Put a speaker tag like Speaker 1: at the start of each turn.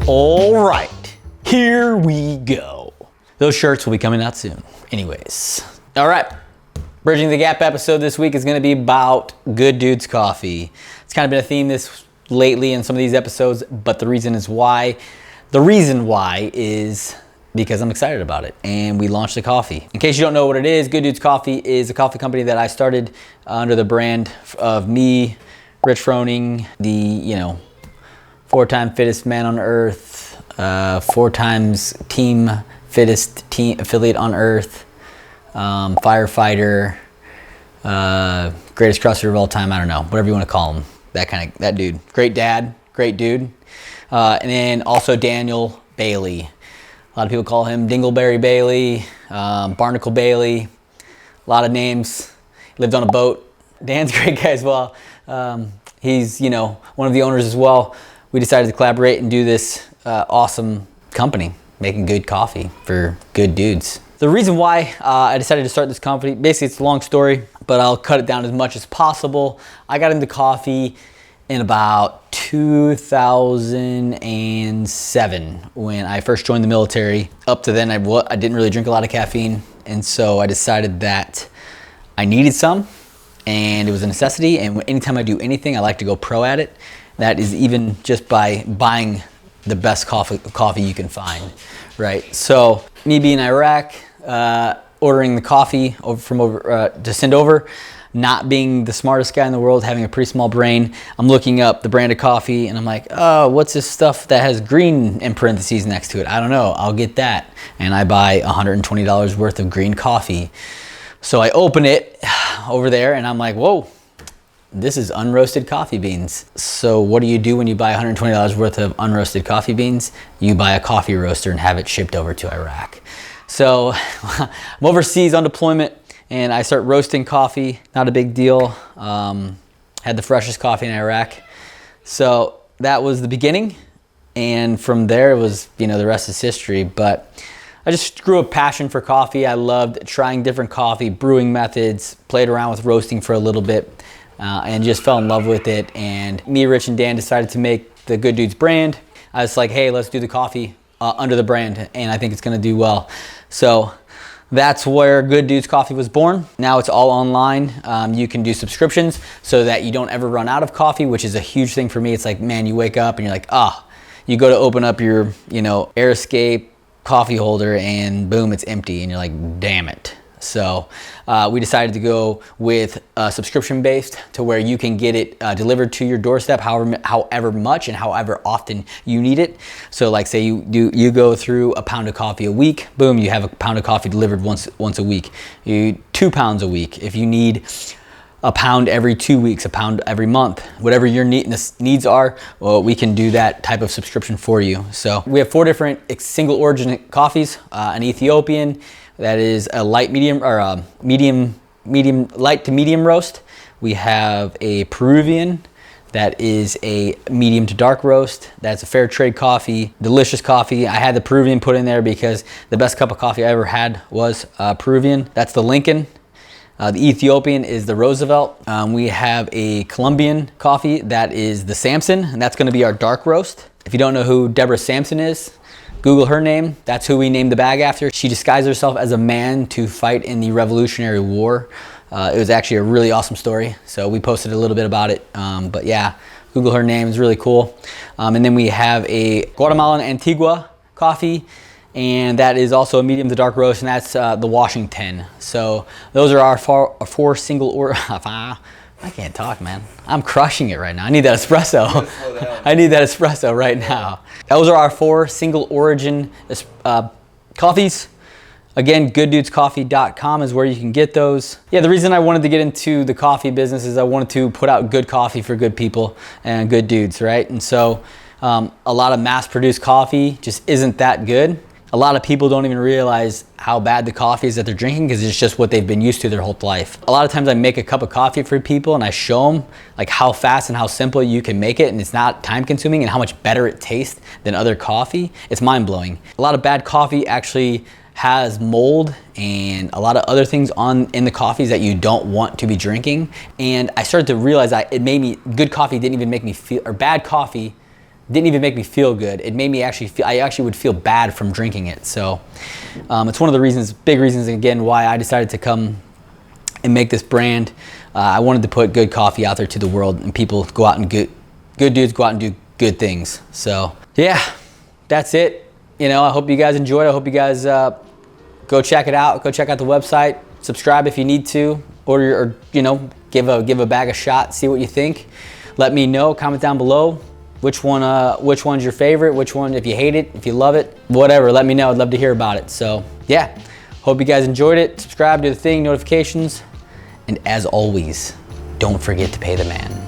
Speaker 1: All right, here we go. Those shirts will be coming out soon. Anyways, all right. Bridging the Gap episode this week is gonna be about Good Dudes Coffee. It's kind of been a theme this lately in some of these episodes, but the reason why is because I'm excited about it and we launched the coffee. In case you don't know what it is, Good Dudes Coffee is a coffee company that I started under the brand of me, Rich Froning, the, 4-time fittest man on earth, 4 times team fittest team affiliate on earth, firefighter, greatest CrossFitter of all time, I don't know, whatever you want to call him, that dude. Great dad, great dude. And then also Daniel Bailey. A lot of people call him Dingleberry Bailey, Barnacle Bailey, a lot of names. Lived on a boat. Dan's a great guy as well. He's, one of the owners as well. We decided to collaborate and do this awesome company, making good coffee for good dudes. The reason why I decided to start this company, basically it's a long story, but I'll cut it down as much as possible. I got into coffee in about 2007 when I first joined the military. Up to then, I didn't really drink a lot of caffeine, and so I decided that I needed some, and it was a necessity, and anytime I do anything, I like to go pro at it. That is even just by buying the best coffee you can find, right? So me being in Iraq, ordering the coffee to send over, not being the smartest guy in the world, having a pretty small brain, I'm looking up the brand of coffee and I'm like, oh, what's this stuff that has green in parentheses next to it? I don't know, I'll get that. And I buy $120 worth of green coffee. So I open it over there and I'm like, whoa, this is unroasted coffee beans. So what do you do when you buy $120 worth of unroasted coffee beans? You buy a coffee roaster and have it shipped over to Iraq. So I'm overseas on deployment and I start roasting coffee, not a big deal. Had the freshest coffee in Iraq. So that was the beginning. And from there it was, the rest is history. But I just grew a passion for coffee. I loved trying different coffee, brewing methods, played around with roasting for a little bit, and just fell in love with it. And me, Rich, and Dan decided to make the Good Dudes brand. I was like, hey, let's do the coffee under the brand, and I think it's gonna do well. So that's where Good Dudes Coffee was born. Now it's all online. You can do subscriptions so that you don't ever run out of coffee, which is a huge thing for me. It's like, man, you wake up and you're like, you go to open up your, Air Escape coffee holder and boom, it's empty, and you're like, damn it. So we decided to go with subscription based to where you can get it delivered to your doorstep however much and however often you need it. So like say you go through a pound of coffee a week, boom, you have a pound of coffee delivered once a week. 2 pounds a week. If you need a pound every 2 weeks, a pound every month, whatever your needs are, well, we can do that type of subscription for you. So we have 4 different single origin coffees, an Ethiopian, that is a light medium or a medium light to medium roast. We have a Peruvian that is a medium to dark roast. That's a fair trade coffee, delicious coffee. I had the Peruvian put in there because the best cup of coffee I ever had was Peruvian. That's the Lincoln. The Ethiopian is the Roosevelt. We have a Colombian coffee that is the Samson, and that's gonna be our dark roast. If you don't know who Deborah Sampson is, Google her name. That's who we named the bag after. She disguised herself as a man to fight in the Revolutionary War. It was actually a really awesome story. So we posted a little bit about it. But yeah, Google her name, it's really cool. And then we have a Guatemalan Antigua coffee, and that is also a medium to dark roast, and that's the Washington. So those are our 4 single or I can't talk, man. I'm crushing it right now. I need that espresso. I need that espresso right now. Those are our 4 single origin coffees. Again, gooddudescoffee.com is where you can get those. Yeah, the reason I wanted to get into the coffee business is I wanted to put out good coffee for good people and good dudes, right? And so a lot of mass-produced coffee just isn't that good. A lot of people don't even realize how bad the coffee is that they're drinking because it's just what they've been used to their whole life. A lot of times I make a cup of coffee for people and I show them like how fast and how simple you can make it, and it's not time consuming, and how much better it tastes than other coffee. It's mind blowing. A lot of bad coffee actually has mold and a lot of other things in the coffees that you don't want to be drinking. And I started to realize good coffee didn't even make me feel, or bad coffee didn't even make me feel good. It made me actually feel, I actually would feel bad from drinking it. So it's one of the reasons, big reasons again, why I decided to come and make this brand. I wanted to put good coffee out there to the world, and people go out and good dudes go out and do good things. So yeah, that's it. You know, I hope you guys enjoyed. I hope you guys go check it out. Go check out the website. Subscribe if you need to, or you know, give a bag a shot. See what you think. Let me know. Comment down below which one's your favorite. Which one, if you hate it, if you love it, whatever. Let me know. I'd love to hear about it. So yeah, hope you guys enjoyed it. Subscribe, do the thing, notifications, and as always, don't forget to pay the man.